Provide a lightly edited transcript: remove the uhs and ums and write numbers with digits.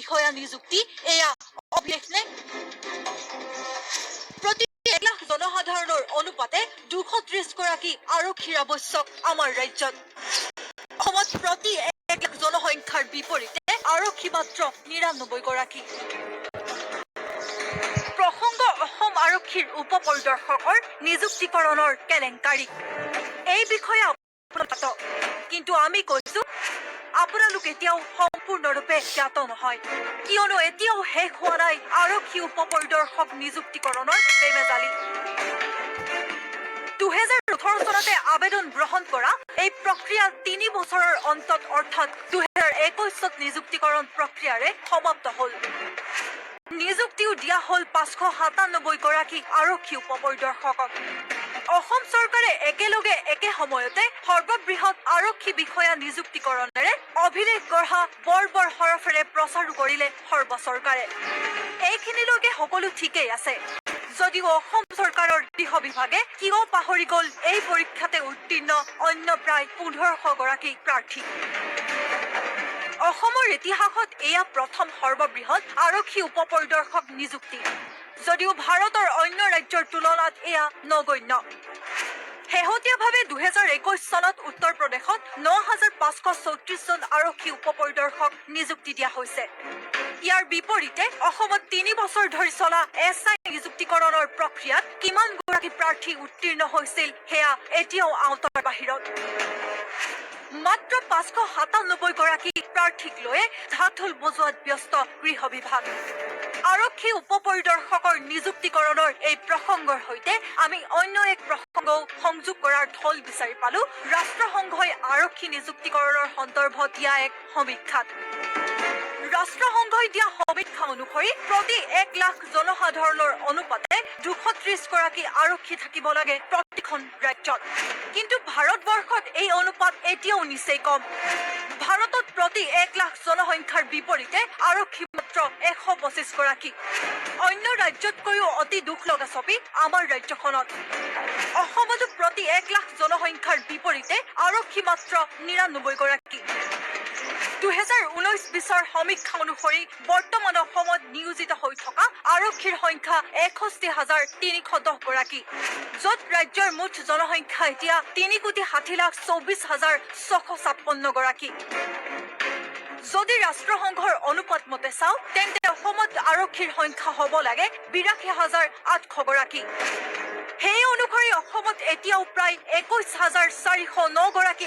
বিষয়া নিযুক্তি এয়া অভিলেখ নে? প্ৰতি 1 লাখ জনসাধাৰণৰ অনুপাতে 230 গৰাকী আৰক্ষীৰ আৱশ্যক আমাৰ ৰাজ্যত। অসমত প্ৰতি 1 লাখ জনসংখ্যাৰ বিপৰীতে আৰক্ষী মাত্ৰ 99 গৰাকী। প্ৰসংগ অসম আৰক্ষীৰ উপ পৰিদৰ্শকৰ নিযুক্তিকৰণৰ কেলেংকাৰী। এই বিষয়ে কিন্তু আমি কৈছো আপোনালোক এতিয়াও সম্পূৰ্ণৰূপে জ্ঞাত নহয়, কিয়নো এতিয়াও শেষ হোৱা নাই আৰক্ষী উপ পৰিদৰ্শক নিযুক্তিকৰণৰ বেমেজালি। 2018 চনতে আবেদন গ্ৰহণ কৰা এই প্ৰক্ৰিয়া 3 বছৰৰ অন্তত অৰ্থাৎ 2021 নিযুক্তিকৰণ প্ৰক্ৰিয়াৰে সমাপ্ত হ'ল। নিযুক্তিও দিয়া হ'ল 597 গৰাকী আৰক্ষী উপ পৰিদৰ্শকক। অসম চৰকাৰে একেলগে একে সময়তে সৰ্ববৃহৎ আৰক্ষী বিষয়া নিযুক্তিকৰণেৰে অভিলেখ গঢ়া বৰ হৰফেৰে প্ৰচাৰো কৰিলে সৰ্ব চৰকাৰে। এইখিনিলৈকে সকলো ঠিকেই আছে, যদিও অসম চৰকাৰৰ গৃহ বিভাগে কিয় পাহৰি গ'ল এই পৰীক্ষাতে উত্তীৰ্ণ অন্য প্ৰায় 1500 গৰাকী প্ৰাৰ্থী। অসমৰ ইতিহাসত এয়া প্ৰথম সৰ্ববৃহৎ আৰক্ষী উপ পৰিদৰ্শক নিযুক্তি, যদিও ভাৰতৰ অন্য ৰাজ্যৰ তুলনাত এয়া নগণ্য। শেহতীয়াভাৱে 2021 চনত উত্তৰ প্ৰদেশত 9534 জন আৰক্ষী উপ পৰিদৰ্শক নিযুক্তি দিয়া হৈছে। ইয়াৰ বিপৰীতে অসমত 3 বছৰ ধৰি চলা SI নিযুক্তিকৰণৰ প্ৰক্ৰিয়াত কিমান গৰাকী প্ৰাৰ্থী উত্তীৰ্ণ হৈছিল সেয়া এতিয়াও আওতাৰ বাহিৰত। মাত্ৰ 597 গৰাকী প্ৰাৰ্থীক লৈ ঢাক-ঢোল বজোৱাত ব্যস্ত গৃহ বিভাগ। আৰক্ষী উপ পৰিদৰ্শকৰ নিযুক্তিকৰণৰ এই প্ৰসংগৰ সৈতে আমি অন্য এক প্ৰসংগও সংযোগ কৰাৰ থল বিচাৰি পালো ৰাষ্ট্ৰসংঘই আৰক্ষী নিযুক্তিকৰণৰ সন্দৰ্ভত দিয়া এক সমীক্ষাত। ৰাষ্ট্ৰসংঘই দিয়া সমীক্ষা অনুসৰি প্ৰতি 1 লাখ জনসাধাৰণৰ অনুপাতে 230 গৰাকী আৰক্ষী থাকিব লাগে প্ৰতিখন ৰাজ্যত। কিন্তু ভাৰতবৰ্ষত এই অনুপাত এতিয়াও নিচেই কম। ভাৰতত প্ৰতি 1 লাখ জনসংখ্যাৰ বিপৰীতে আৰক্ষী মাত্ৰ 125 গৰাকী। অন্য ৰাজ্যতকৈও অতি দুখ লগা ছবি আমাৰ ৰাজ্যখনত। অসমতো প্ৰতি 1 লাখ জনসংখ্যাৰ বিপৰীতে আৰক্ষী মাত্ৰ 99 গৰাকী। 2019-20 সমীক্ষা অনুসৰি বৰ্তমান অসমত নিয়োজিত হৈ থকা আৰক্ষীৰ সংখ্যা 61,310 গৰাকী, য'ত ৰাজ্যৰ মুঠ জনসংখ্যা এতিয়া 3,60,24,656 গৰাকী। যদি ৰাষ্ট্ৰসংঘৰ অনুপাত মতে চাওঁ তেন্তে অসমত আৰক্ষীৰ সংখ্যা হ'ব লাগে 82,800 গৰাকী। সেই অনুসৰি অসমত এতিয়াও প্ৰায় 21,409 গৰাকী